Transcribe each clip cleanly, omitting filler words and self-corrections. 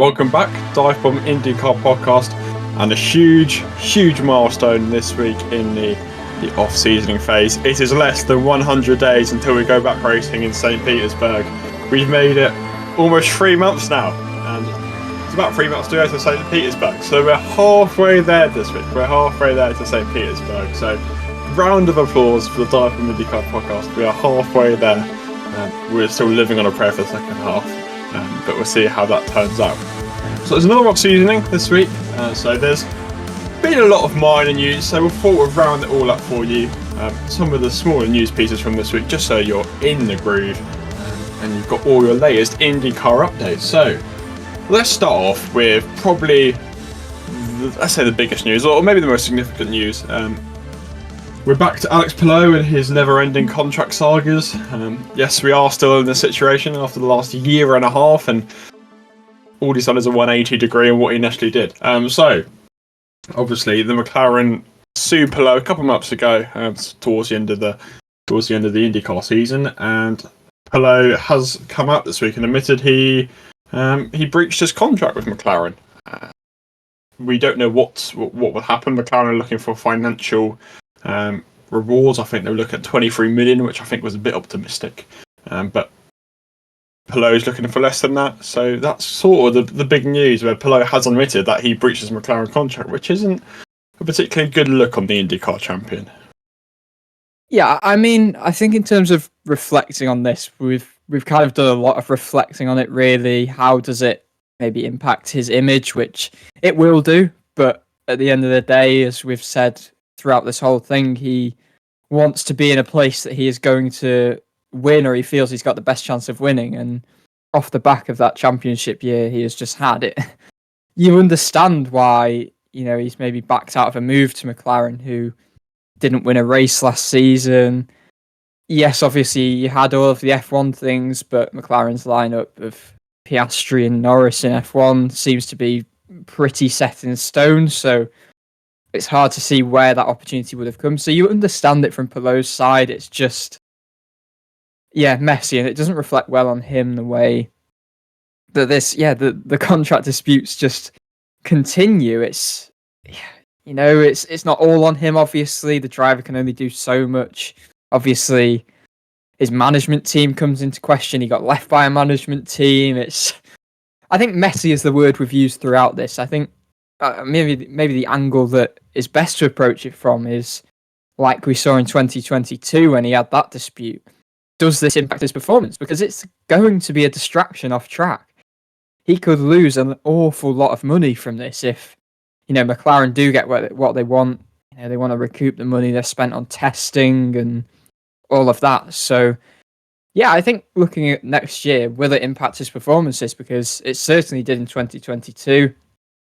Welcome back, DIVEBOMB IndyCar Podcast, and a huge milestone this week in the off-seasoning phase. It is less than 100 days until we go back racing in St. Petersburg. We've made it almost 3 months now, and it's about 3 months to go to St. Petersburg. So we're halfway there this week. We're halfway there to St. Petersburg. So round of applause for the DIVEBOMB IndyCar Podcast. We are halfway there. We're still living on a prayer for the second half, but we'll see how that turns out. So there's another off-seasoning this week. So there's been a lot of minor news, so we thought we'd round it all up for you. Some of the smaller news pieces from this week, just so you're in the groove and you've got all your latest IndyCar updates. So let's start off with probably, let's say, the biggest news, or maybe the most significant news. We're back to Alex Palou and his never-ending contract sagas. Yes, we are still in this situation after the last year and a half, and all he's done is a 180 degree on what he initially did. So, obviously, the McLaren sued Palou a couple months ago, towards the end of the IndyCar season, and Palou has come out this week and admitted he breached his contract with McLaren. We don't know what will happen. McLaren are looking for financial rewards. I think they were looking at 23 million, which I think was a bit optimistic. But Palou's looking for less than that. So that's sort of the big news, where Palou has admitted that he breached his McLaren contract, which isn't a particularly good look on the IndyCar champion. Yeah, I mean, I think in terms of reflecting on this, we've kind of done a lot of reflecting on it, really. How does it maybe impact his image, which it will do, but at the end of the day, as we've said throughout this whole thing, he wants to be in a place that he is going to win, or he feels he's got the best chance of winning, and off the back of that championship year he has just had it, you understand why, he's maybe backed out of a move to McLaren, who didn't win a race last season. Yes, obviously you had all of the F1 things, but McLaren's lineup of Piastri and Norris in F1 seems to be pretty set in stone, so it's hard to see where that opportunity would have come. So you understand it from Palou's side. It's just, messy, and it doesn't reflect well on him, the way that the contract disputes just continue. It's not all on him, obviously. The driver can only do so much. Obviously, his management team comes into question. He got left by a management team. I think messy is the word we've used throughout this. I think maybe the angle that is best to approach it from is, like we saw in 2022 when he had that dispute. Does this impact his performance? Because it's going to be a distraction off track. He could lose an awful lot of money from this if, McLaren do get what they want. They want to recoup the money they've spent on testing and all of that. So, I think looking at next year, will it impact his performances? Because it certainly did in 2022.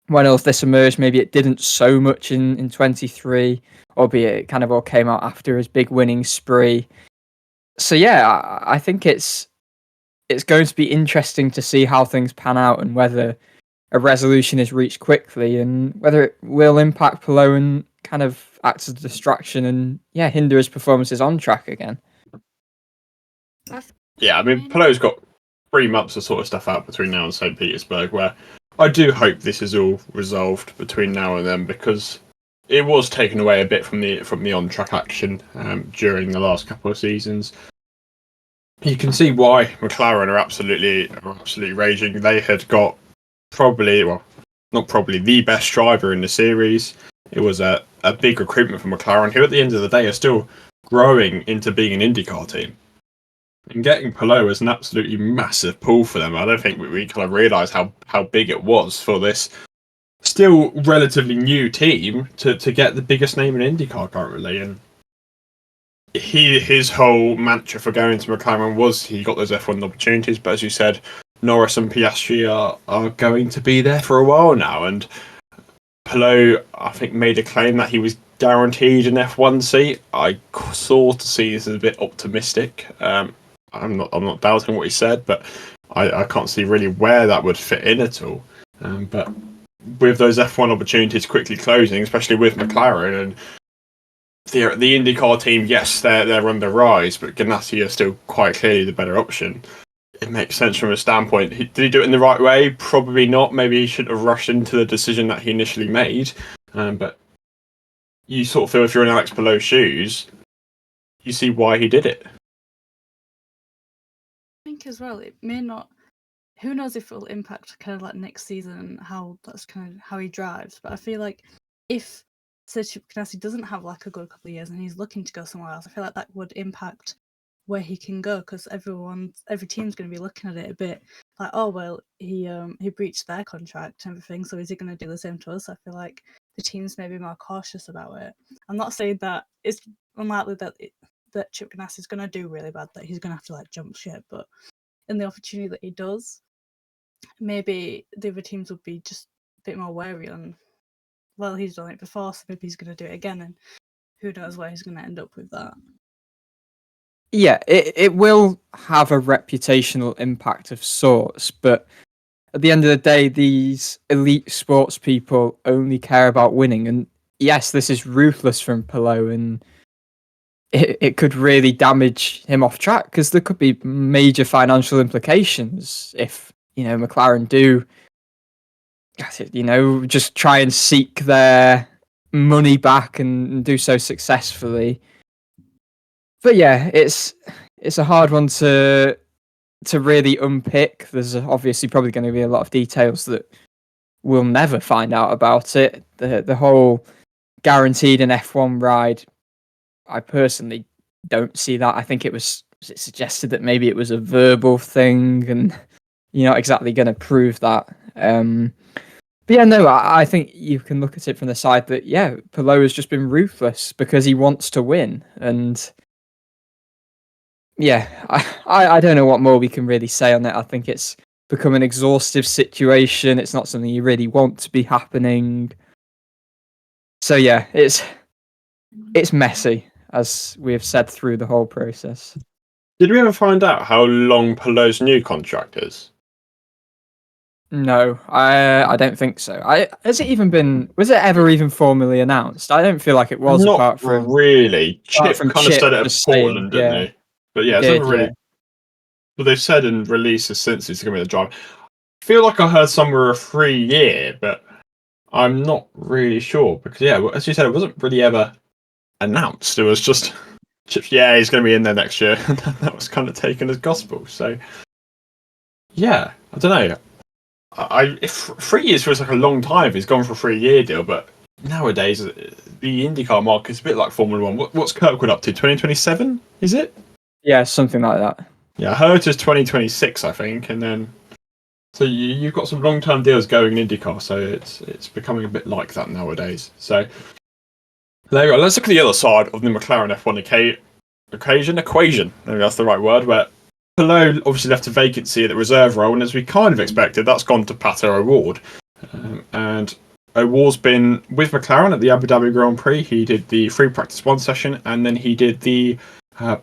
When all of this emerged, maybe it didn't so much in 23, albeit it kind of all came out after his big winning spree. So I think it's going to be interesting to see how things pan out, and whether a resolution is reached quickly, and whether it will impact Palou and kind of act as a distraction and hinder his performances on track again. Yeah, I mean, Palou's got 3 months to sort of stuff out between now and St. Petersburg, where I do hope this is all resolved between now and then, because it was taken away a bit from the on-track action during the last couple of seasons. You can see why McLaren are absolutely raging. They had got not probably the best driver in the series. It was a big recruitment for McLaren, who at the end of the day are still growing into being an IndyCar team. And getting Palou is an absolutely massive pull for them. I don't think we kind of realise how big it was for this still relatively new team to get the biggest name in IndyCar currently. And his whole mantra for going to McLaren was he got those F1 opportunities, but as you said, Norris and Piastri are going to be there for a while now. And Palou, I think, made a claim that he was guaranteed an F1 seat. I sort of see this as a bit optimistic. I'm not doubting what he said, but I can't see really where that would fit in at all. But with those F1 opportunities quickly closing, especially with McLaren and the IndyCar team, yes, they're on the rise, but Ganassi are still quite clearly the better option. it makes sense from a standpoint. Did he do it in the right way? Probably not. Maybe he shouldn't have rushed into the decision that he initially made. But you sort of feel if you're in Alex Palou's shoes, you see why he did it. I think as well, it may not. Who knows if it'll impact kind of like next season and how that's kind of how he drives. But I feel like if Chip Ganassi doesn't have like a good couple of years and he's looking to go somewhere else, I feel like that would impact where he can go, because every team's going to be looking at it a bit like, oh well, he breached their contract and everything, so is he going to do the same to us? I feel like the teams may be more cautious about it. I'm not saying that it's unlikely that Chip Ganassi is going to do really bad, that he's going to have to like jump ship, but in the opportunity that he does, maybe the other teams would be just a bit more wary on, well, he's done it before, so maybe he's going to do it again, and who knows where he's going to end up with that. Yeah, it will have a reputational impact of sorts, but at the end of the day, these elite sports people only care about winning. And yes, this is ruthless from Palou, and it could really damage him off track, because there could be major financial implications if, McLaren do, just try and seek their money back and do so successfully. But yeah, it's a hard one to really unpick. There's obviously probably going to be a lot of details that we'll never find out about it. The whole guaranteed an F1 ride, I personally don't see that. I think it suggested that maybe it was a verbal thing, and you're not exactly going to prove that. But yeah, no, I think you can look at it from the side that, yeah, Palou has just been ruthless because he wants to win. And yeah, I don't know what more we can really say on it. I think it's become an exhaustive situation. It's not something you really want to be happening. So yeah, it's messy, as we have said through the whole process. Did we ever find out how long Palou's new contract is? No, I don't think so. Was it ever even formally announced? I don't feel like it was. Not apart from really. Chip kind of said it at Portland, didn't yeah. they? But yeah, it's Did, never really. yeah. But they've said in releases since he's going to be the driver. I feel like I heard somewhere a 3-year, but I'm not really sure, because yeah, as you said, it wasn't really ever announced. It was just Chip's. Yeah, he's going to be in there next year, and that was kind of taken as gospel. So yeah, I don't know. If 3 years feels like a long time if he's gone for a 3-year deal, but nowadays the IndyCar market's a bit like Formula One. What's Kirkwood up to? 2027? Is it? Yeah, something like that. Yeah, I heard it's 2026, I think, and then so you've got some long-term deals going in IndyCar, so it's becoming a bit like that nowadays. So there you go. Let's look at the other side of the McLaren F1 equation. Maybe that's the right word. Where Palou obviously left a vacancy at the reserve role, and as we kind of expected, that's gone to Pato O'Ward. And O'Ward's been with McLaren at the Abu Dhabi Grand Prix. He did the free practice 1 session, and then he did the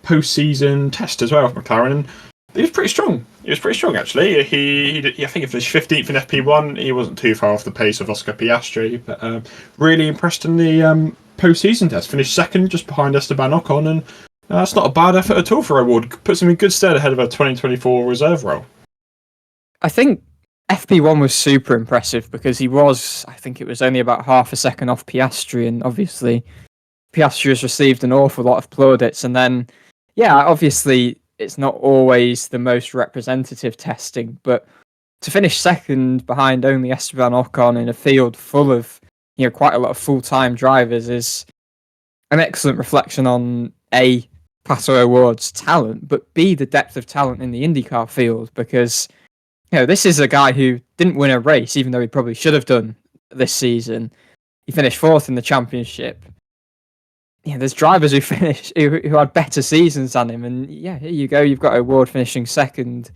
post-season test as well with McLaren. And he was pretty strong. Actually. He did, I think he finished 15th in FP1. He wasn't too far off the pace of Oscar Piastri, but really impressed in the post-season test. Finished second, just behind Esteban Ocon, and that's not a bad effort at all for O'Ward. Puts him in good stead ahead of a 2024 reserve role. I think FP1 was super impressive because I think it was only about half a second off Piastri, and obviously Piastri has received an awful lot of plaudits. And then, yeah, obviously it's not always the most representative testing, but to finish second behind only Esteban Ocon in a field full of, quite a lot of full-time drivers is an excellent reflection on A, Pato O'Ward's talent, but B, the depth of talent in the IndyCar field, because this is a guy who didn't win a race, even though he probably should have done this season. He finished 4th in the championship. There's drivers who who had better seasons than him, and here you go. You've got O'Ward finishing second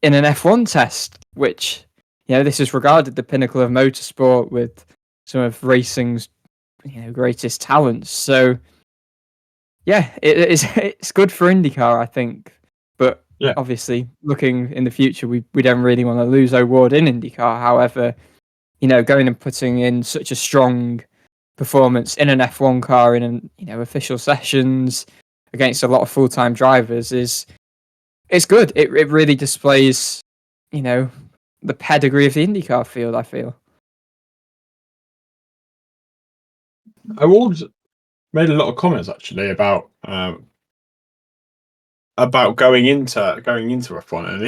in an F1 test, which this is regarded the pinnacle of motorsport with some of racing's greatest talents. So it's good for IndyCar, I think. But obviously, looking in the future, we don't really want to lose O'Ward in IndyCar. However, going and putting in such a strong performance in an F1 car in official sessions against a lot of full-time drivers is it's good. It really displays, the pedigree of the IndyCar field, I feel. O'Ward made a lot of comments actually about going into F1, and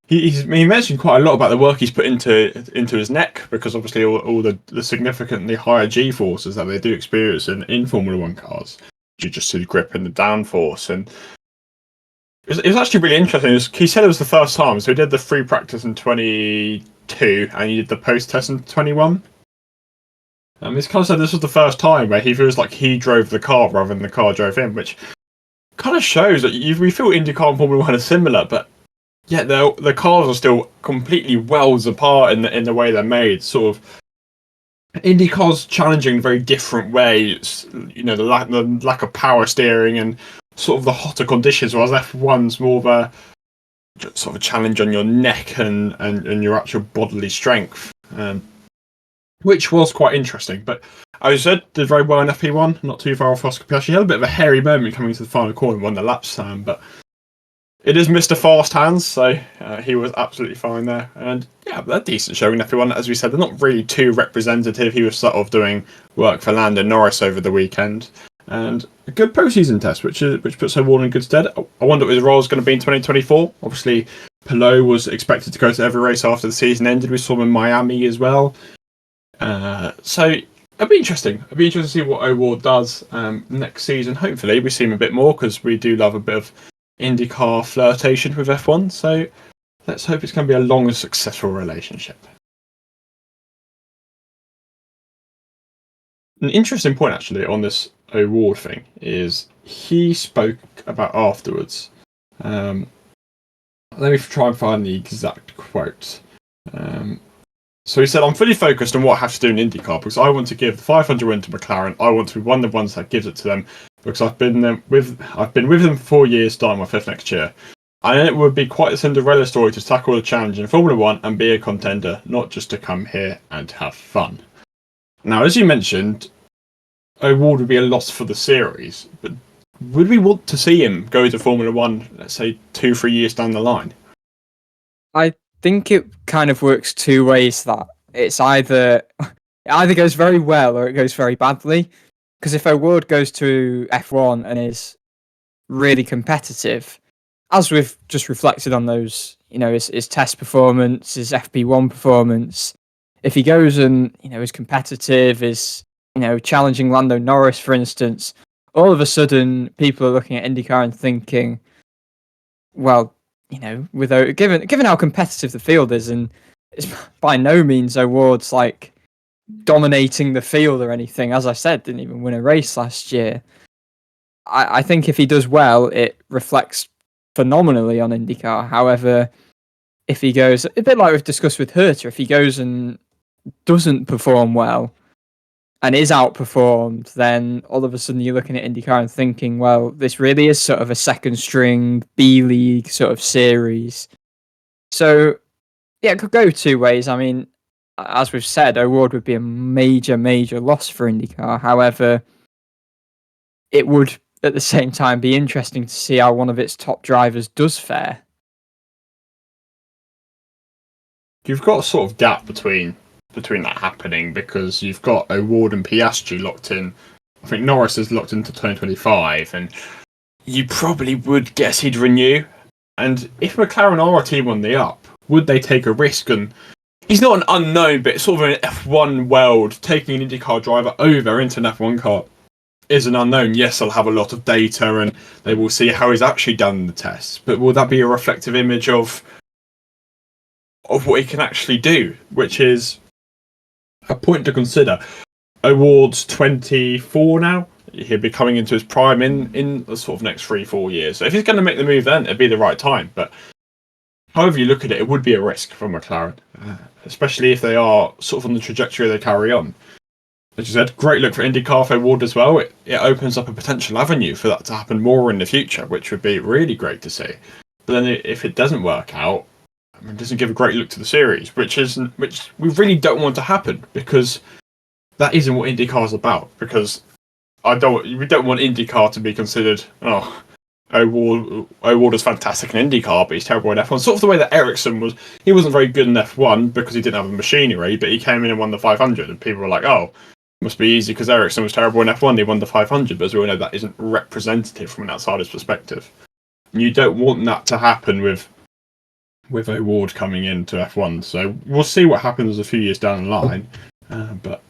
he mentioned quite a lot about the work he's put into his neck, because obviously all the significantly higher G forces that they do experience in Formula One cars, you just see the grip and the downforce. And it was actually really interesting. He said it was the first time, so he did the free practice in 22 and he did the post test in 21. He's kind of said this was the first time where he feels like he drove the car rather than the car drove him, which kind of shows that we feel IndyCar and Formula One are similar, but yet the cars are still completely worlds apart in the way they're made. Sort of IndyCar's challenging in very different ways. The lack of power steering and sort of the hotter conditions, whereas F1's more of a sort of a challenge on your neck and your actual bodily strength. Which was quite interesting, but as I said, did very well in FP1, not too far off Oscar Piastri. He had a bit of a hairy moment coming to the final corner and won the laps, but it is Mr. Fast Hands, so he was absolutely fine there. And yeah, they're decent showing FP1. As we said, they're not really too representative. He was sort of doing work for Lando Norris over the weekend, and a good postseason test, which puts O'Ward in good stead. I wonder what his role is going to be in 2024. Obviously, Palou was expected to go to every race after the season ended. We saw him in Miami as well. So it'll be interesting. It'll be interesting to see what O'Ward does next season. Hopefully, we see him a bit more, because we do love a bit of IndyCar flirtation with F1. So let's hope it's going to be a long and successful relationship. An interesting point, actually, on this O'Ward thing is he spoke about afterwards. Let me try and find the exact quote. So he said, "I'm fully focused on what I have to do in IndyCar, because I want to give the 500 win to McLaren. I want to be one of the ones that gives it to them, because I've been with them for 4 years, starting my 5th next year. And it would be quite a Cinderella story to tackle the challenge in Formula One and be a contender, not just to come here and have fun." Now, as you mentioned, O'Ward would be a loss for the series, but would we want to see him go to Formula One, let's say 2-3 years down the line? I think it kind of works two ways. That it either goes very well or it goes very badly. Because if O'Ward goes to F1 and is really competitive, as we've just reflected on those, his test performance, his FP1 performance, if he goes and is competitive, is challenging Lando Norris, for instance, all of a sudden people are looking at IndyCar and thinking, well, given how competitive the field is, and it's by no means O'Ward's like dominating the field or anything. As I said, didn't even win a race last year. I think if he does well, it reflects phenomenally on IndyCar. However, if he goes, a bit like we've discussed with Herter, if he goes and doesn't perform well and is outperformed, then all of a sudden you're looking at IndyCar and thinking, well, this really is sort of a second string B League sort of series. So yeah, it could go two ways. I mean, as we've said, O'Ward would be a major, major loss for IndyCar. However, it would at the same time be interesting to see how one of its top drivers does fare. You've got a sort of gap between that happening, because you've got O'Ward and Piastri locked in. I think Norris is locked into 2025, and you probably would guess he'd renew. And if McLaren are a team on the up, would they take a risk? And he's not an unknown, but it's sort of an F1 world. Taking an IndyCar driver over into an F1 car is an unknown. Yes, they'll have a lot of data, and they will see how he's actually done in the tests. But will that be a reflective image of what he can actually do? Which is a point to consider. O'Ward's 24 now. He'll be coming into his prime in the sort of next 3-4 years. So if he's going to make the move, then it'd be the right time. But however you look at it, it would be a risk for McLaren, especially if they are sort of on the trajectory they carry on. As you said, great look for IndyCar for O'Ward as well. It opens up a potential avenue for that to happen more in the future, which would be really great to see. But then if it doesn't work out, it doesn't give a great look to the series, which we really don't want to happen, because that isn't what IndyCar is about. Because we don't want IndyCar to be considered, O'Ward was fantastic in IndyCar, but he's terrible in F1. Sort of the way that Ericsson was. He wasn't very good in F1 because he didn't have the machinery, but he came in and won the 500, and people were like, "Oh, must be easy because Ericsson was terrible in F1. He won the 500." But as we all know, that isn't representative from an outsider's perspective. And you don't want that to happen with O'Ward coming into F1. So we'll see what happens a few years down the line. But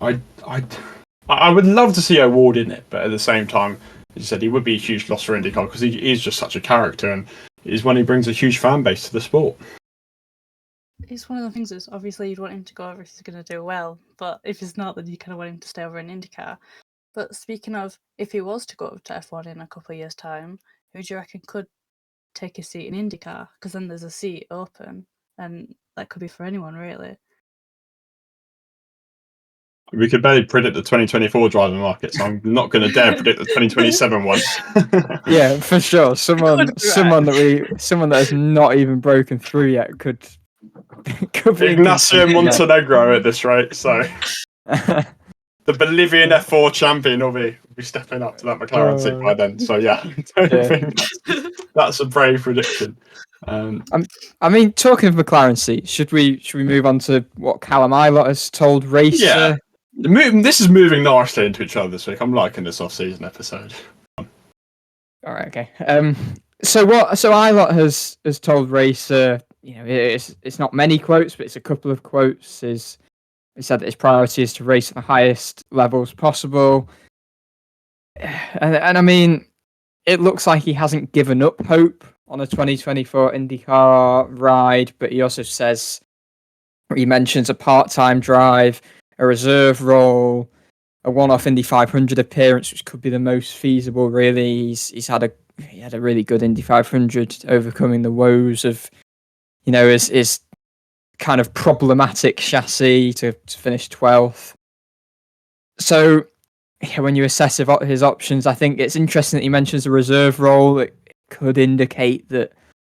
I would love to see O'Ward in it, but at the same time, as you said, he would be a huge loss for IndyCar because he is just such a character, and is when he brings a huge fan base to the sport. It's one of the things is obviously you'd want him to go over if he's going to do well, but if he's not, then you kind of want him to stay over in IndyCar. But speaking of, if he was to go over to F1 in a couple of years' time, who do you reckon could take a seat in IndyCar? Because then there's a seat open, and that could be for anyone, really. We could barely predict the 2024 driving market, so I'm not going to dare predict the 2027 one. Yeah, for sure. Someone that has not even broken through yet could be Ignacio Montenegro at this rate. So the Bolivian F4 champion will be stepping up to that McLaren seat by then. So yeah, I don't think that's a brave prediction. I mean, talking of McLaren seat, should we move on to what Callum Ilott has told Racer? Yeah. This is moving nicely into each other this week. I'm liking this off-season episode. All right, okay. So Ilott has told Racer, you know, it's not many quotes, but it's a couple of quotes. He said that his priority is to race at the highest levels possible, and I mean, it looks like he hasn't given up hope on a 2024 IndyCar ride, but he also says, he mentions a part-time drive, a reserve role, a one-off Indy 500 appearance, which could be the most feasible. Really, he had a really good Indy 500, overcoming the woes of, you know, his kind of problematic chassis to finish 12th. So, yeah, when you assess his options, I think it's interesting that he mentions a reserve role. It could indicate that,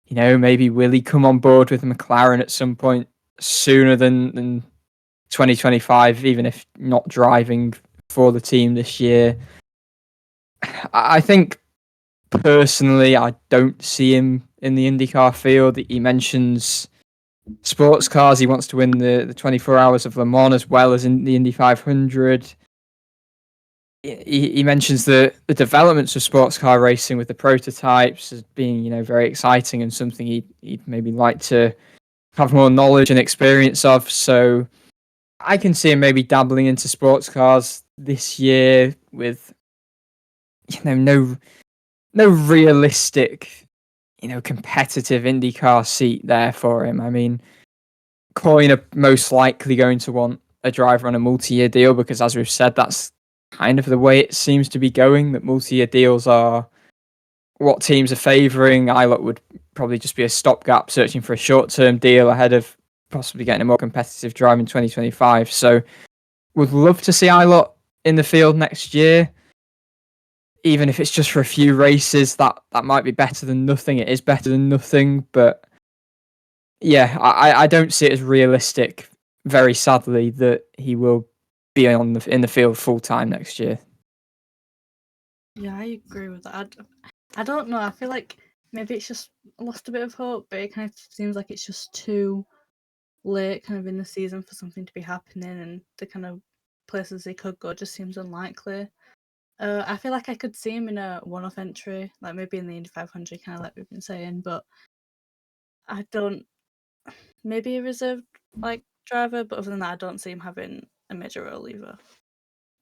you know, maybe will he come on board with McLaren at some point sooner than 2025, even if not driving for the team this year. I think personally, I don't see him in the IndyCar field. He mentions sports cars. He wants to win the 24 Hours of Le Mans as well as in the Indy 500. He mentions the developments of sports car racing with the prototypes as being, you know, very exciting and something he'd maybe like to have more knowledge and experience of. So I can see him maybe dabbling into sports cars this year with, you know, no realistic, you know, competitive IndyCar seat there for him. I mean, Coyne are most likely going to want a driver on a multi-year deal because, as we've said, that's kind of the way it seems to be going, that multi-year deals are what teams are favouring. Ilott would probably just be a stopgap searching for a short-term deal ahead of possibly getting a more competitive drive in 2025. So would love to see Ilott in the field next year. Even if it's just for a few races, that might be better than nothing. It is better than nothing, but yeah, I don't see it as realistic, very sadly, that he will be in the field full time next year. Yeah, I agree with that. I don't know. I feel like maybe it's just lost a bit of hope, but it kind of seems like it's just too late kind of in the season for something to be happening, and the kind of places he could go just seems unlikely. I feel like I could see him in a one-off entry, like maybe in the Indy 500, kind of like we've been saying, but I don't. Maybe a reserved like driver, but other than that, I don't see him having a major role either.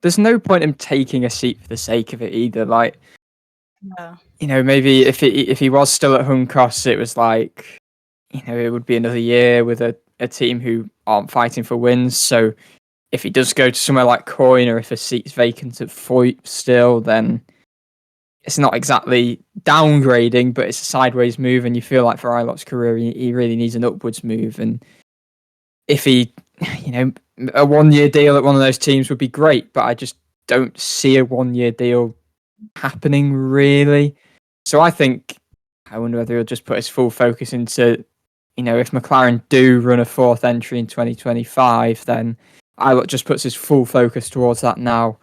There's no point in taking a seat for the sake of it either. Like, Yeah. you know, maybe if he was still at Huncross, it was like, you know, it would be another year with a team who aren't fighting for wins. So if he does go to somewhere like Coyne, or if a seat's vacant at Foyt still, then it's not exactly downgrading, but it's a sideways move. And you feel like for Ilott's career, he really needs an upwards move. And if he, you know, a 1-year deal at one of those teams would be great, but I just don't see a 1-year deal happening really. So I wonder whether he'll just put his full focus into, you know, if McLaren do run a 4th entry in 2025, then Ilott just puts his full focus towards that now.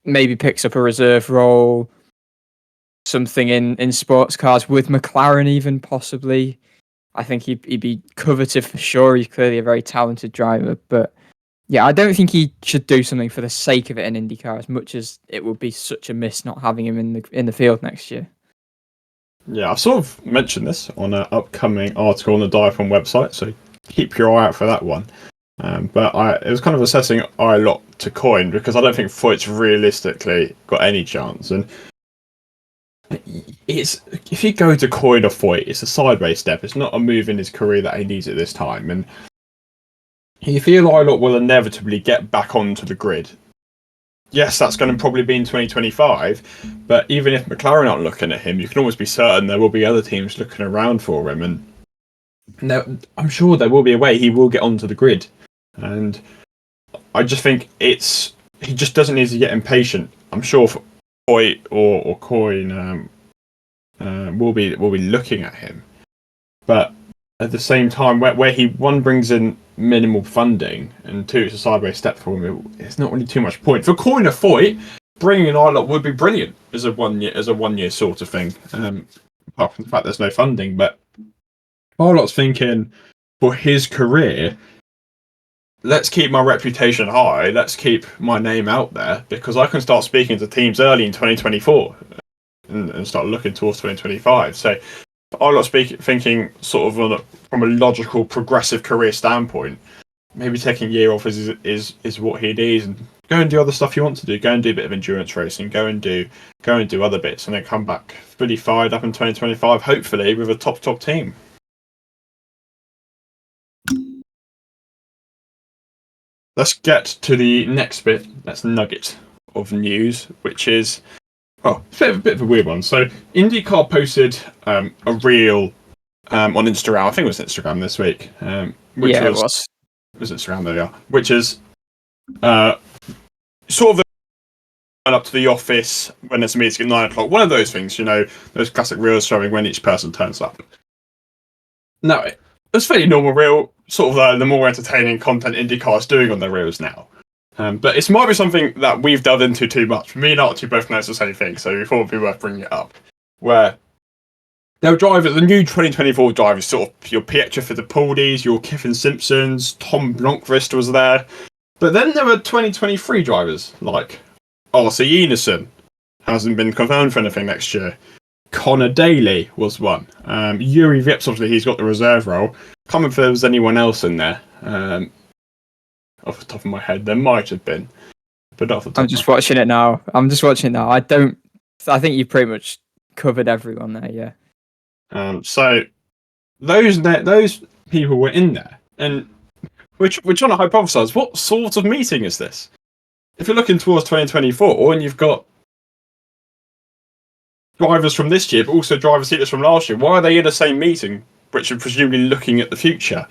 Maybe picks up a reserve role, something in sports cars with McLaren, even possibly. I think he'd be coveted for sure. He's clearly a very talented driver, but yeah, I don't think he should do something for the sake of it in IndyCar as much as it would be such a miss not having him in the field next year. Yeah, I've sort of mentioned this on an upcoming article on the DIVEBOMB website, so keep your eye out for that one. But it was kind of assessing Ilott to Coyne because I don't think Foyt's realistically got any chance. And if you go to Coyne or Foyt, it's a sideways step. It's not a move in his career that he needs at this time. And you feel Ilott will inevitably get back onto the grid. Yes, that's going to probably be in 2025, but even if McLaren aren't looking at him, you can almost be certain there will be other teams looking around for him, and I'm sure there will be a way he will get onto the grid. And I just think he just doesn't need to get impatient. I'm sure Foyt or Coyne will be looking at him, but at the same time, where he one brings in minimal funding and two, it's a sideways step for him. It's not really too much point for Coyne or Foyt. Bringing in Ilott would be brilliant as a 1 year sort of thing. Apart from the fact there's no funding, but Ilott's thinking for his career, let's keep my reputation high. Let's keep my name out there because I can start speaking to teams early in 2024 and start looking towards 2025. So Ilott's thinking sort of from a logical, progressive career standpoint. Maybe taking a year off is what he needs, and go and do other stuff you want to do. Go and do a bit of endurance racing. Go and do other bits, and then come back fully fired up in 2025. Hopefully, with a top team. Let's get to the next bit. That's nugget of news, which is it's a bit of a weird one. So IndyCar posted a reel on Instagram. I think it was Instagram this week. It was. It was Instagram, there we are. Which is sort of up to the office when there's a meeting at 9 o'clock. One of those things, those classic reels showing when each person turns up. Now, it was a fairly normal reel, sort of the more entertaining content IndyCar is doing on their reels now. But it might be something that we've delved into too much. Me and Archie both noticed the same thing, so we thought it'd be worth bringing it up. Where there were drivers, the new 2024 drivers, sort of your Pietro Fittipaldis, your Kiffin Simpsons, Tom Blomqvist was there. But then there were 2023 drivers like R.C. Eneson, hasn't been confirmed for anything next year. Conor Daly was one. Yuri Vips, obviously, he's got the reserve role. Can't remember if there was anyone else in there. Off the top of my head, there might have been, but off the top. I'm just watching it now. I think you pretty much covered everyone there. Yeah. So those people were in there, and we're trying to hypothesize what sort of meeting is this? If you're looking towards 2024 and you've got drivers from this year, but also driver seaters from last year, why are they in the same meeting, which are presumably looking at the future?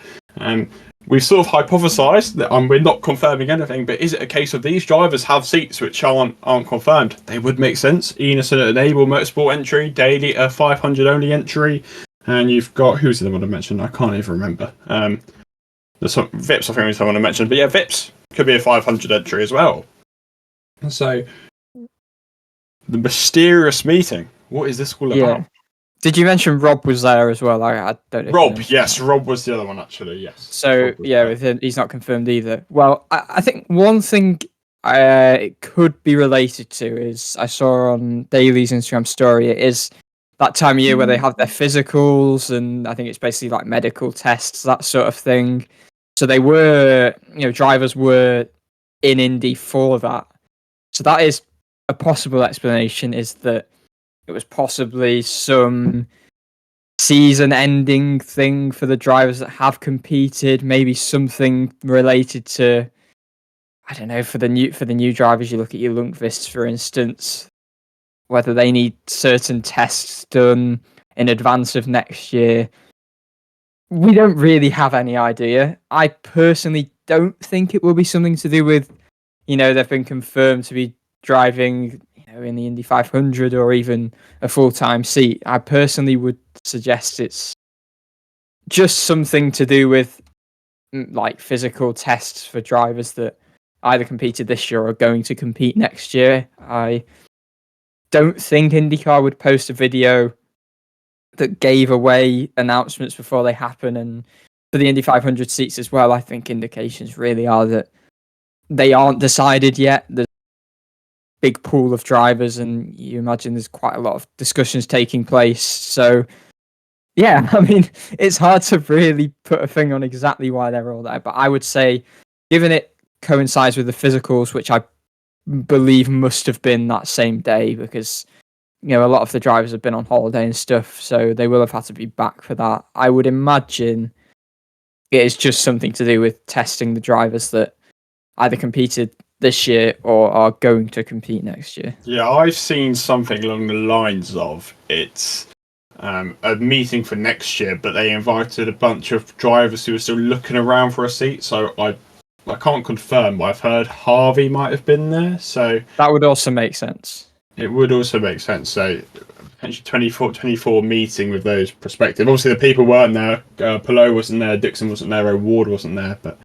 We've sort of hypothesised that we're not confirming anything, but is it a case of these drivers have seats which aren't confirmed? They would make sense. Eneson an Enable Motorsport entry, Daly a 500 only entry, and you've got, who's the one I mentioned? I can't even remember. There's some Vips, I think was someone I mentioned, but yeah, Vips could be a 500 entry as well. So the mysterious meeting. What is this all about? Did you mention Rob was there as well? I don't know. Rob, yes. Rob was the other one, actually, yes. So, with him, he's not confirmed either. Well, I think one thing it could be related to is, I saw on Daly's Instagram story, it is that time of year where they have their physicals, and I think it's basically like medical tests, that sort of thing. So they were, drivers were in Indy for that. So that is a possible explanation, is that it was possibly some season-ending thing for the drivers that have competed. Maybe something related to, I don't know, for the new drivers. You look at your Lundqvists, for instance, whether they need certain tests done in advance of next year. We don't really have any idea. I personally don't think it will be something to do with, they've been confirmed to be driving in the Indy 500 or even a full-time seat. I personally would suggest it's just something to do with like physical tests for drivers that either competed this year or are going to compete next year. don't think IndyCar would post a video that gave away announcements before they happen. And for the Indy 500 seats as well, I think indications really are that they aren't decided yet. There's a big pool of drivers, and you imagine there's quite a lot of discussions taking place. So, yeah, I mean, it's hard to really put a thing on exactly why they're all there. But I would say, given it coincides with the physicals, which I believe must have been that same day, because a lot of the drivers have been on holiday and stuff, so they will have had to be back for that. I would imagine it is just something to do with testing the drivers that either competed this year or are going to compete next year. Yeah, I've seen something along the lines of it's a meeting for next year, but they invited a bunch of drivers who are still looking around for a seat. So I can't confirm, but I've heard Harvey might have been there. So that would also make sense. It would also make sense. So potentially 24 meeting with those prospective. Obviously, the people weren't there. Palou wasn't there. Dixon wasn't there. O'Ward wasn't there. But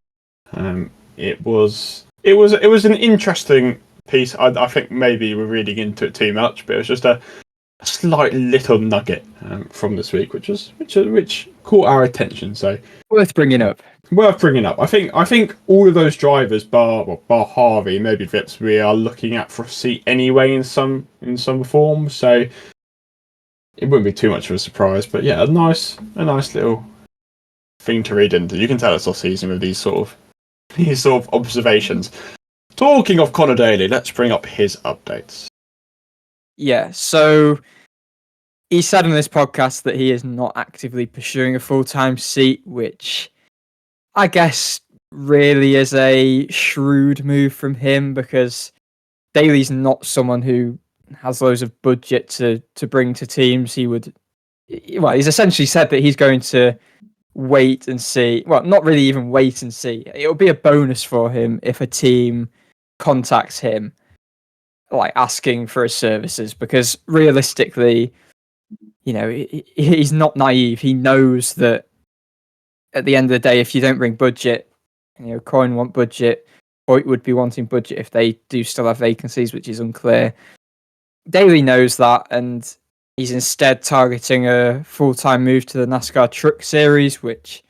it was an interesting piece. I think maybe we're reading into it too much, but it was just a slight little nugget from this week, which caught our attention. So worth bringing up. I think all of those drivers, bar Harvey, maybe Vips, we are looking at for a seat anyway in some form. So it wouldn't be too much of a surprise. But yeah, a nice little thing to read into. You can tell it's off season with these sort of observations. Talking of Conor Daly, let's bring up his updates. Yeah, so he said on this podcast that he is not actively pursuing a full-time seat, which I guess really is a shrewd move from him, because Daly's not someone who has loads of budget to bring to teams. He's essentially said that he's going to wait and see. Well, not really even wait and see. It'll be a bonus for him if a team contacts him, like asking for his services, because realistically, he's not naive. He knows that at the end of the day, if you don't bring budget, Coin want budget, or it would be wanting budget if they do still have vacancies, which is unclear. Daly knows that, and he's instead targeting a full-time move to the NASCAR Truck Series, which,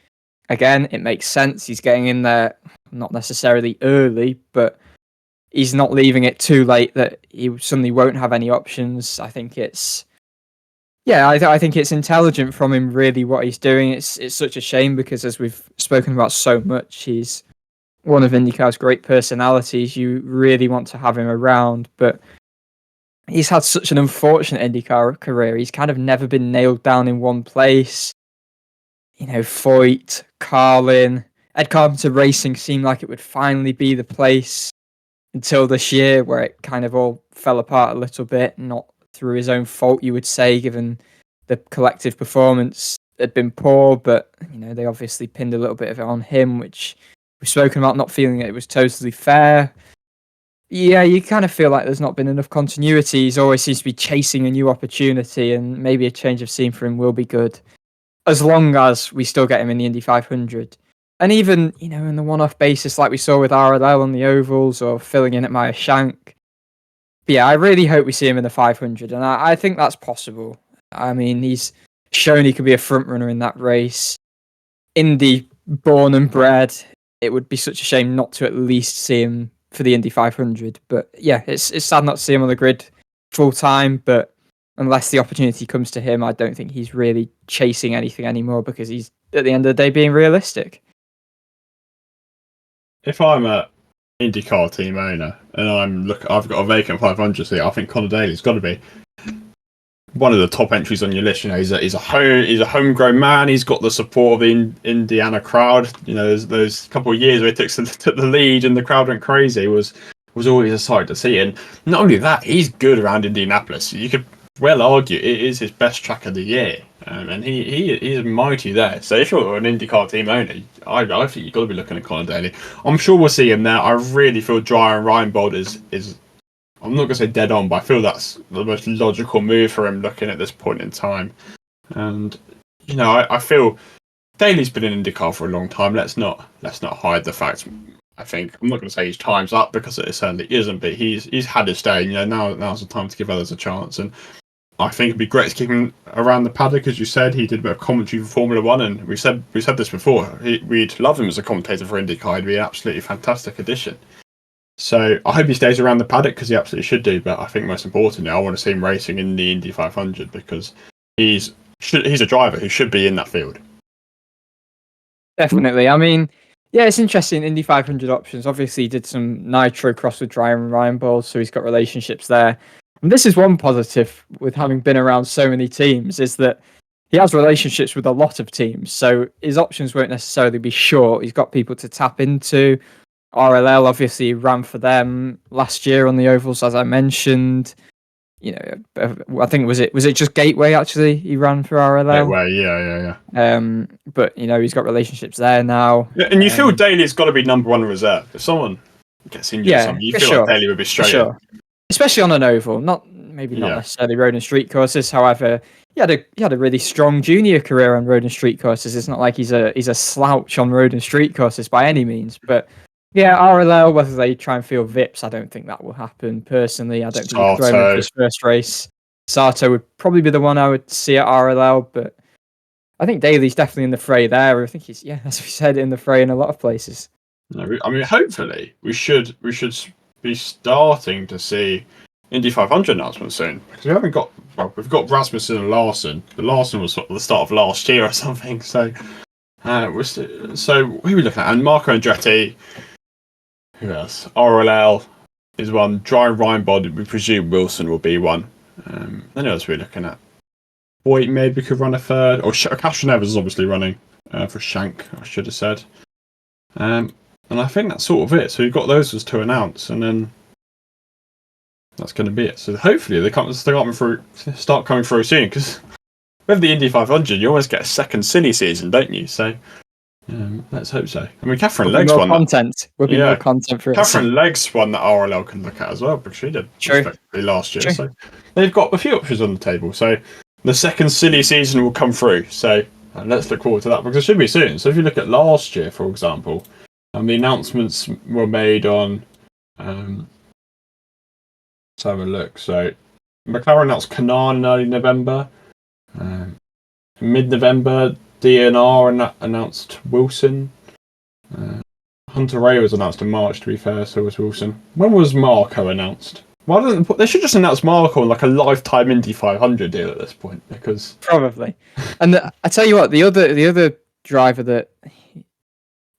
again, it makes sense. He's getting in there, not necessarily early, but he's not leaving it too late that he suddenly won't have any options. I think it's intelligent from him, really, what he's doing. It's such a shame, because as we've spoken about so much, he's one of IndyCar's great personalities. You really want to have him around, but he's had such an unfortunate IndyCar career. He's kind of never been nailed down in one place. Foyt, Carlin, Ed Carpenter Racing seemed like it would finally be the place until this year, where it kind of all fell apart a little bit, not through his own fault, you would say, given the collective performance had been poor, but they obviously pinned a little bit of it on him, which we've spoken about, not feeling that it was totally fair. Yeah, you kind of feel like there's not been enough continuity. He's always seems to be chasing a new opportunity, and maybe a change of scene for him will be good, as long as we still get him in the Indy 500. And even, in the one-off basis, like we saw with RLL on the ovals, or filling in at Meyer Shank. But yeah, I really hope we see him in the 500, and I think that's possible. I mean, he's shown he can be a front runner in that race. Indy, born and bred. It would be such a shame not to at least see him for the Indy 500. But yeah, it's sad not to see him on the grid full time. But unless the opportunity comes to him, I don't think he's really chasing anything anymore, because he's, at the end of the day, being realistic. If I'm a IndyCar team owner and I've got a vacant 500 seat, I think Conor Daly's got to be one of the top entries on your list. He's a homegrown man. He's got the support of the Indiana crowd. Those couple of years where he took the lead and the crowd went crazy was always a sight to see. And not only that, he's good around Indianapolis. You could well argue it is his best track of the year, and he's mighty there. So if you're an IndyCar team owner, I think you've got to be looking at Conor Daly. I'm sure we'll see him there. I really feel Dreyer and Reinbold is I'm not going to say dead on, but I feel that's the most logical move for him looking at this point in time. And I feel Daly's been in IndyCar for a long time. Let's not hide the fact. I think I'm not going to say his time's up because it certainly isn't, but he's had his day. Now's the time to give others a chance, and I think it'd be great to keep him around the paddock, as you said. He did a bit of commentary for Formula One, and we said this before. We'd love him as a commentator for IndyCar. He'd be an absolutely fantastic addition. So I hope he stays around the paddock because he absolutely should do. But I think most importantly, I want to see him racing in the Indy 500 because he's a driver who should be in that field. Definitely. I mean, yeah, it's interesting. Indy 500 options. Obviously, he did some Nitro cross with Ryan Bowles, so he's got relationships there. And this is one positive with having been around so many teams, is that he has relationships with a lot of teams. So his options won't necessarily be short. He's got people to tap into. RLL obviously ran for them last year on the ovals, as I mentioned. I think was it just Gateway actually he ran for RLL? Gateway, yeah. But he's got relationships there now. Yeah, and you feel Daly's got to be number one reserve. If someone gets injured or something, you feel like Daly would be straight in. Especially on an oval, not necessarily road and street courses. However, he had a really strong junior career on road and street courses. It's not like he's a slouch on road and street courses by any means. But yeah, RLL, whether they try and field Vips, I don't think that will happen. Personally, I don't think he'll throw him in for his first race. Sato would probably be the one I would see at RLL, but I think Daly's definitely in the fray there. I think he's, as we said, in the fray in a lot of places. No, I mean, hopefully we should be starting to see Indy 500 announcements soon, because we've got Rasmussen and Larson. The Larson was sort of the start of last year or something. So who are we looking at? And Marco Andretti. Who else? RLL is one. Ryan Bod, we presume Wilson will be one. Then who else are we looking at? Boyd maybe could run a third, or Castro Neves is obviously running for Shank. I should have said. And I think that's sort of it. So you've got those as to announce, and then that's going to be it. So hopefully they start coming through soon, because with the Indy 500, you always get a second silly season, don't you? So let's hope so. I mean, Catherine Leggs won content. Will be more content for us. Catherine Leggs won that RLL can look at as well, because she did respectively last year. True. So they've got a few options on the table. So the second silly season will come through. So let's look forward to that, because it should be soon. So if you look at last year, for example, the announcements were made on. Let's have a look. So McLaren announced Kanaan in early November. Mid-November, DNR announced Wilson. Hunter Ray was announced in March, to be fair, so was Wilson. When was Marco announced? They should just announce Marco on like a lifetime Indy 500 deal at this point, because probably. And I tell you what, the other driver that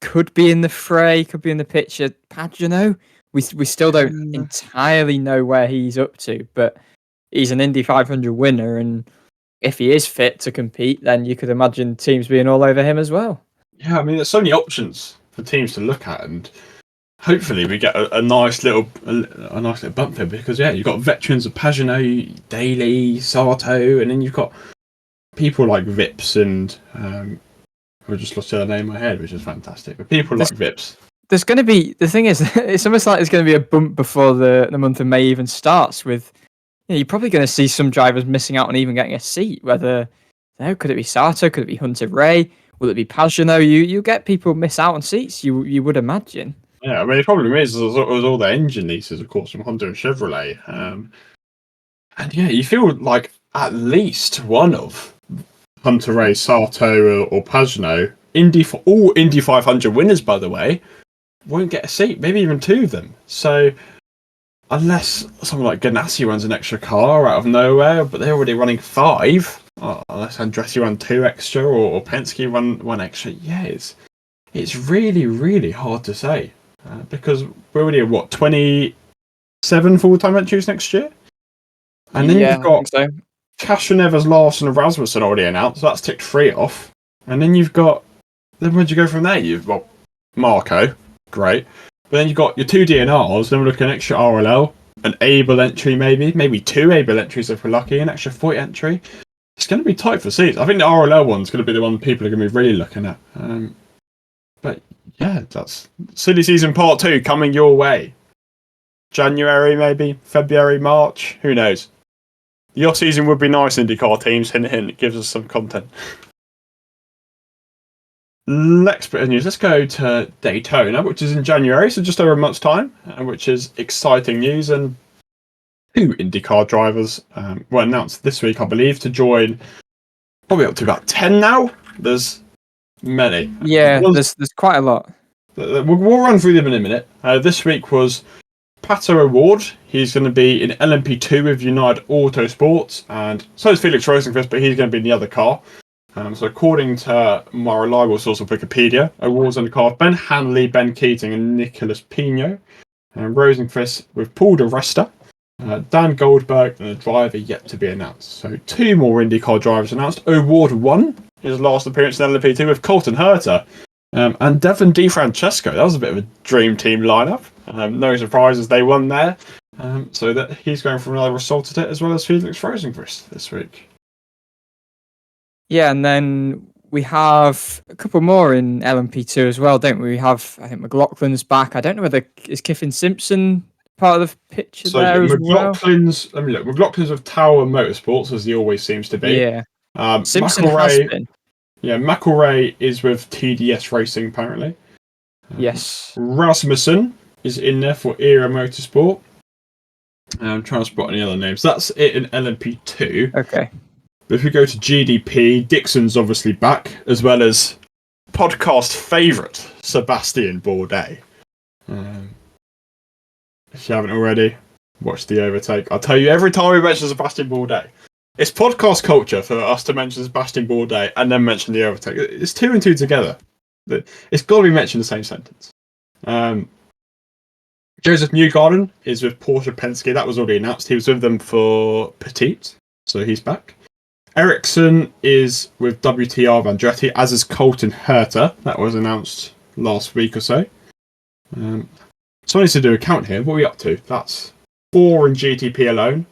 could be in the fray, could be in the picture, Pagano. We still don't entirely know where he's up to, but he's an Indy 500 winner, and if he is fit to compete, then you could imagine teams being all over him as well. Yeah, I mean, there's so many options for teams to look at, and hopefully we get a nice little bump here, because you've got veterans of Pagano, Daly, Sato, and then you've got people like Vips and I just lost the other name in my head, which is fantastic. But people like Vips. There's going to be, the thing is, it's almost like there's going to be a bump before the month of May even starts. With you're probably going to see some drivers missing out on even getting a seat. Whether could it be Sato, could it be Hunter Ray, will it be Pagano? You get people miss out on seats. You would imagine. Yeah, I mean the problem is all the engine leases, of course, from Honda and Chevrolet, and you feel like at least one of Hunter Ray, Sato, or Pagano, all Indy 500 winners, by the way, won't get a seat. Maybe even two of them. So unless someone like Ganassi runs an extra car out of nowhere, but they're already running 5, unless Andretti run 2 extra or Penske run 1 extra, it's really, really hard to say. Because we're already at 27 full-time entries next year? And then you've got Castro Neves, Larson, and Rasmussen already announced, so that's ticked 3 off. And then then where'd you go from there? You've got Marco, great. But then you've got your 2 DNRs, then we're looking at an extra RLL, an Able entry maybe 2 Able entries if we're lucky, an extra Foyt entry. It's going to be tight for seats. I think the RLL one's going to be the one people are going to be really looking at. But yeah, that's silly season part 2 coming your way. January maybe, February, March, who knows? The off season would be nice, IndyCar teams. Hint, hint. It gives us some content. next bit of news. Let's go to Daytona, which is in January, so just over a month's time, which is exciting news. And 2 IndyCar drivers were announced this week, I believe, to join. Probably up to about 10 now. There's many. Yeah, there's quite a lot. We'll run through them in a minute. This week was Pato O'Ward. He's going to be in LMP2 with United Autosports, and so is Felix Rosenqvist, but he's going to be in the other car. So according to my reliable source of Wikipedia, O'Ward's in the car of Ben Hanley, Ben Keating, and Nicholas Pino. And Rosenqvist with Paul di Resta, Dan Goldberg, and a driver yet to be announced. So 2 more IndyCar drivers announced. O'Ward won his last appearance in LMP2 with Colton Herta and Devon DiFrancesco. That was a bit of a dream team lineup. No surprises, they won there. So that he's going for another assault at it, as well as Felix Rosenqvist this week. Yeah, and then we have a couple more in LMP2 as well, don't we? We have, I think McLaughlin's back. I don't know whether is Kiffin Simpson part of the picture there as well. McLaughlin's with Tower Motorsports, as he always seems to be. Yeah. Simpson has been. Yeah, McElrea is with TDS Racing, apparently. Yes. Rasmussen is in there for Era Motorsport. I'm trying to spot any other names. That's it in LMP2. Okay. But if we go to GDP, Dixon's obviously back, as well as podcast favourite, Sebastian Bourdais. If you haven't already, watch the overtake. I'll tell you every time we mention Sebastian Bourdais. It's podcast culture for us to mention Sebastian Bourdais and then mention the overtake. It's 2 and 2 together. It's got to be mentioned in the same sentence. Joseph Newgarden is with Porsche Penske. That was already announced. He was with them for Petite, so he's back. Ericsson is with WTR Andretti, as is Colton Herta. That was announced last week or so. So I need to do a count here. What are we up to? That's 4 in GTP alone.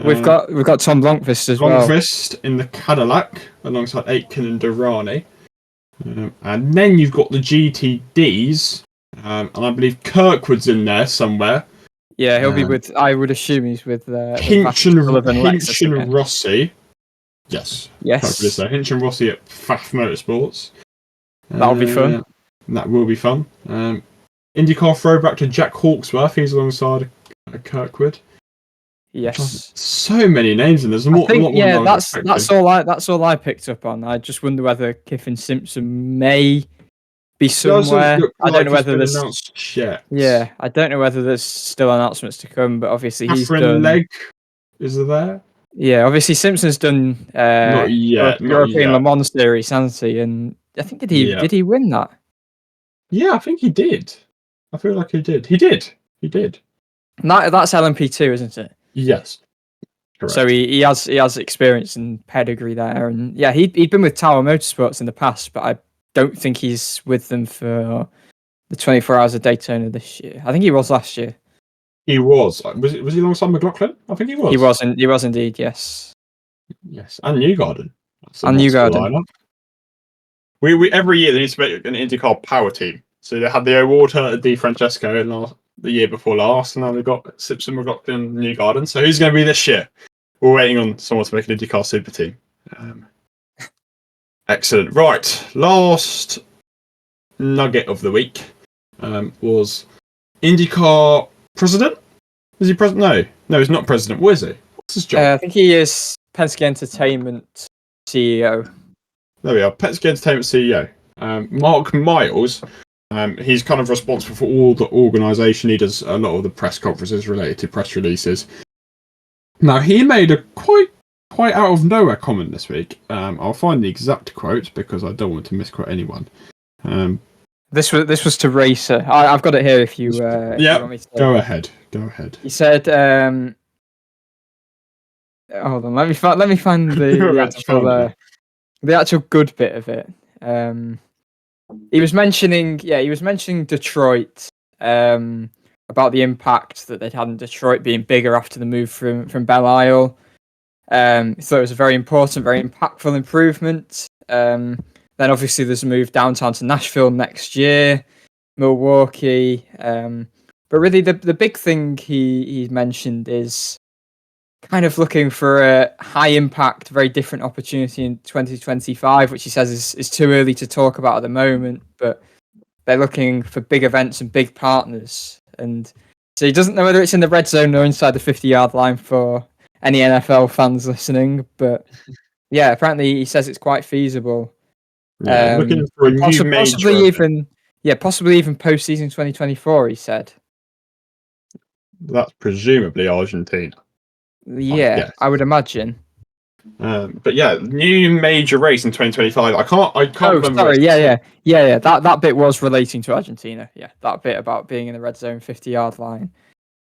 We've got Tom Blomqvist as well. Blomqvist in the Cadillac alongside Aitken and Durrani. And then you've got the GTDs. And I believe Kirkwood's in there somewhere. Yeah, he'll be with, I would assume he's with Hinch and Rossi. Yes. Hinch and Rossi at Pfaff Motorsports. That'll be fun. That will be fun. IndyCar throwback to Jack Hawksworth. He's alongside Kirkwood. Yes. So many names in there. That's all I picked up on. I just wonder whether Kiffin Simpson may be somewhere. I don't know whether there's announced yet. Yeah, I don't know whether there's still announcements to come, but obviously he's done. Leg, is there? Yeah, obviously Simpson's done not yet, European Le Mans Series, hasn't he? And I think did he win that? Yeah, I think he did. I feel like he did. He did. That's LMP2, isn't it? Yes. Correct. So he has experience and pedigree there, and yeah, he'd been with Tower Motorsports in the past, but I don't think he's with them for the 24 Hours of Daytona this year. I think he was last year. He was. Was he alongside McLaughlin? I think he was. He was indeed. Yes. Yes, and Newgarden. We every year they need to make an IndyCar power team. So they had the O'Ward, Herta, DiFrancesco in the year before last, and now they've got Simpson, McLaughlin, Newgarden. So who's going to be this year? We're waiting on someone to make an IndyCar super team. Excellent. Right, last nugget of the week was IndyCar president. Is he president? No, he's not president. What is he? What's his job? I think he is Penske Entertainment CEO. There we are, Penske Entertainment CEO. Mark Miles. He's kind of responsible for all the organisation. He does a lot of the press conferences related to press releases. Now, he made a quite out of nowhere comment this week. I'll find the exact quote because I don't want to misquote anyone. This was to Racer. I've got it here. If you want me to... Go ahead. He said, "Hold on, let me find the actual good bit of it." He was mentioning Detroit, about the impact that they'd had in Detroit being bigger after the move from Belle Isle. So it was a very important, very impactful improvement. Then obviously there's a move downtown to Nashville next year, Milwaukee. But really the big thing he mentioned is kind of looking for a high impact, very different opportunity in 2025, which he says is too early to talk about at the moment, but they're looking for big events and big partners. And so he doesn't know whether it's in the red zone or inside the 50-yard line for any NFL fans listening. But yeah, apparently he says it's quite feasible. Yeah, looking for a new major event. Possibly even postseason 2024, he said. That's presumably Argentina. Yeah, I would imagine. But yeah, new major race in 2025. I can't remember. Sorry, yeah. That bit was relating to Argentina. Yeah, that bit about being in the red zone 50-yard line.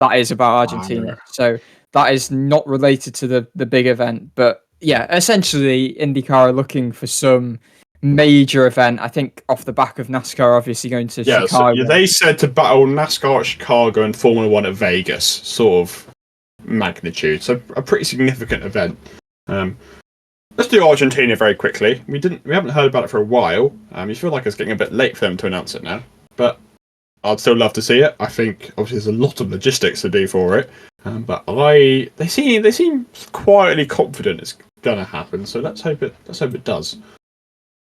That is about Argentina. So that is not related to the big event. But yeah, essentially IndyCar are looking for some major event. I think off the back of NASCAR obviously going to Chicago. So they said to battle NASCAR at Chicago and Formula One at Vegas, sort of magnitude. So a pretty significant event. Let's do Argentina very quickly. We haven't heard about it for a while. You feel like it's getting a bit late for them to announce it now, but I'd still love to see it. I think obviously there's a lot of logistics to do for it, but they seem quietly confident it's gonna happen. So let's hope it does.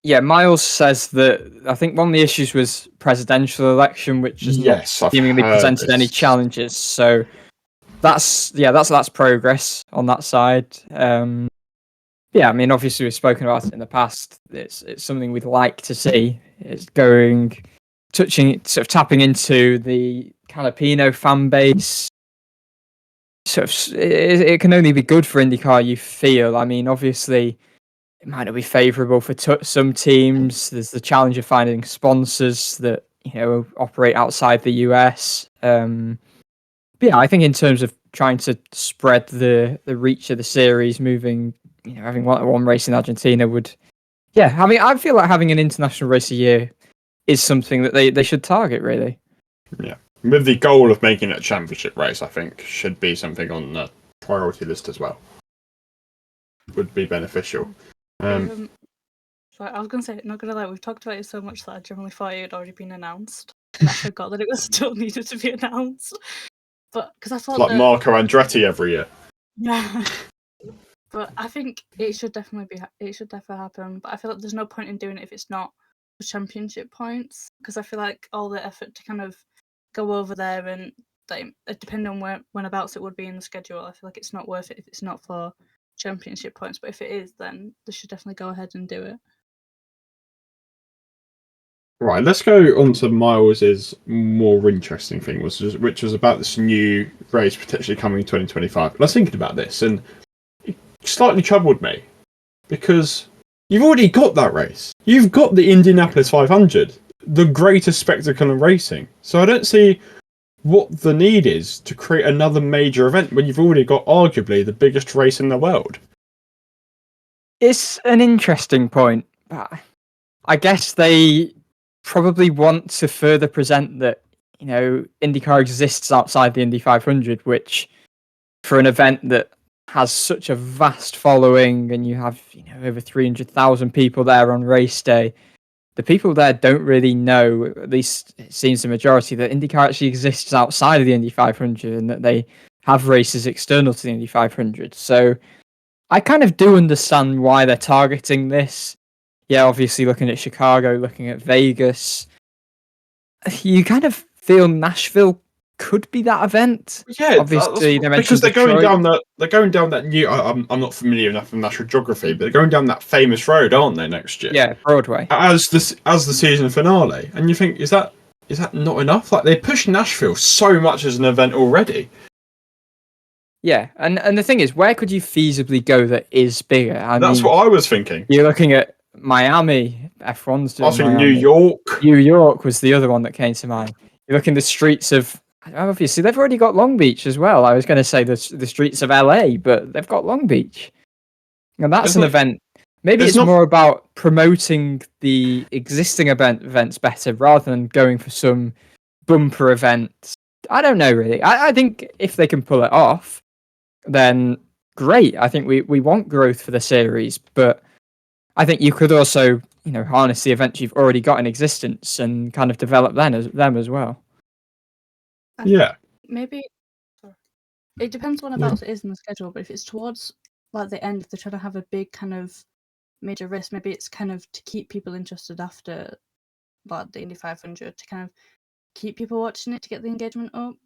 Yeah, Miles says that I think one of the issues was presidential election, which has not seemingly presented any challenges. So that's progress on that side. Yeah, I mean, obviously we've spoken about it in the past. It's something we'd like to see. It's tapping into the Canapino fan base. It can only be good for IndyCar, you feel. I mean, obviously it might not be favourable for some teams. There's the challenge of finding sponsors that operate outside the US. But yeah, I think in terms of trying to spread the reach of the series, moving, having one race in Argentina would, I feel like having an international race a year is something that they should target, really. Yeah, with the goal of making it a championship race, I think should be something on the priority list as well. Would be beneficial. Sorry, I was going to say, not going to lie, we've talked about it so much that I generally thought it had already been announced. And I forgot that it was still needed to be announced. But because I thought it's like Marco Andretti every year. Yeah. But I think it should definitely happen. But I feel like there's no point in doing it if it's not for championship points. Because I feel like all the effort to kind of go over there and depending on whenabouts it would be in the schedule, I feel like it's not worth it if it's not for championship points. But if it is, then they should definitely go ahead and do it. Right, let's go on to Miles's more interesting thing, which was about this new race potentially coming in 2025. I was thinking about this, and it slightly troubled me because you've already got that race. You've got the Indianapolis 500, the greatest spectacle in racing. So I don't see what the need is to create another major event when you've already got arguably the biggest race in the world. It's an interesting point, but I guess they probably want to further present that, IndyCar exists outside the Indy 500, which for an event that has such a vast following and you have, over 300,000 people there on race day, the people there don't really know, at least it seems the majority, that IndyCar actually exists outside of the Indy 500 and that they have races external to the Indy 500. So I kind of do understand why they're targeting this. Yeah, obviously looking at Chicago, looking at Vegas, you kind of feel Nashville could be that event. Yeah, obviously they because they're Detroit. going down that new. I'm not familiar enough with national geography, but they're going down that famous road, aren't they, next year? Yeah, Broadway. As the season finale, and you think is that not enough? Like they push Nashville so much as an event already. Yeah, and the thing is, where could you feasibly go that is bigger? That's what I was thinking. You're looking at Miami, F1's doing. I think New York. New York was the other one that came to mind. You look in the streets of, obviously they've already got Long Beach as well. I was going to say the streets of LA, but they've got Long Beach, and that's an event. Maybe it's more about promoting the existing events better rather than going for some bumper event. I don't know really. I think if they can pull it off, then great. I think we want growth for the series, but I think you could also, harness the events you've already got in existence and kind of develop them as well. Yeah. Maybe It depends whenabouts it is in the schedule, but if it's towards like the end, if they're trying to have a big kind of major race, maybe it's kind of to keep people interested after like the Indy 500, to kind of keep people watching it, to get the engagement up.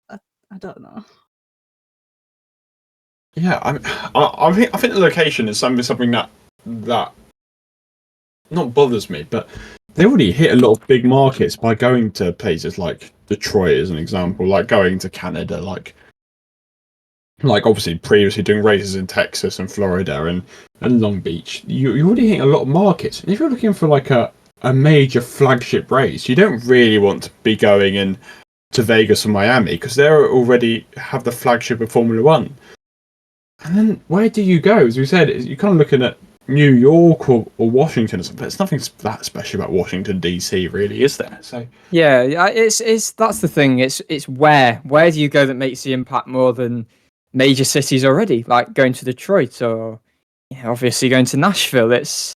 I don't know. Yeah, I think the location is something that not bothers me, but they already hit a lot of big markets by going to places like Detroit, as an example, like going to Canada, like obviously previously doing races in Texas and Florida and Long Beach. You're already hitting a lot of markets. And if you're looking for like a major flagship race, you don't really want to be going in to Vegas or Miami, because they already have the flagship of Formula One. And then where do you go? As we said, you're kind of looking at New York or Washington or something. There's nothing that special about Washington DC, really, is there? So yeah, it's that's the thing. It's where do you go that makes the impact more than major cities already, like going to Detroit or obviously going to Nashville. It's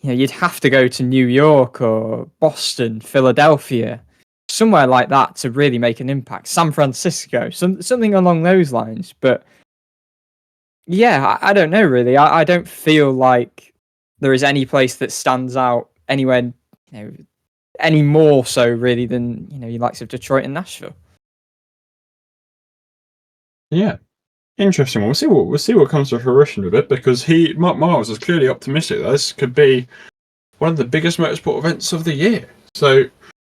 you'd have to go to New York or Boston, Philadelphia, somewhere like that to really make an impact. San Francisco, something along those lines. But yeah, I don't know really. I don't feel like there is any place that stands out anywhere, any more so really than your likes of Detroit and Nashville. yeah, interesting one. We'll see what comes to fruition with it, because Miles is clearly optimistic that this could be one of the biggest motorsport events of the year. So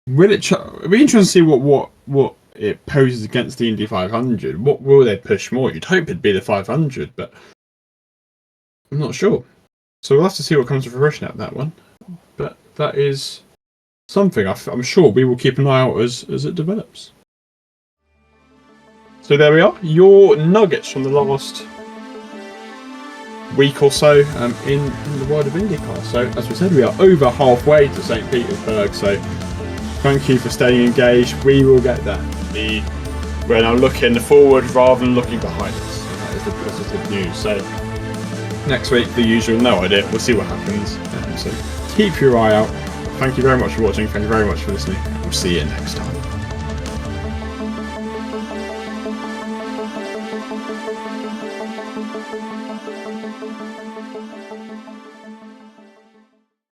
will it? It'll be interesting to see what it poses against the Indy 500. What will they push more? You'd hope it'd be the 500, but I'm not sure. So we'll have to see what comes to fruition out of that one. But that is something I'm sure we will keep an eye out as it develops. So there we are, your nuggets from the last week or so in the world of IndyCar. So as we said, we are over halfway to St. Petersburg. So thank you for staying engaged. We will get there. We're now looking forward rather than looking behind us. That is the positive news. So next week, the usual, no idea. We'll see what happens. So keep your eye out. Thank you very much for watching. Thank you very much for listening. We'll see you next time.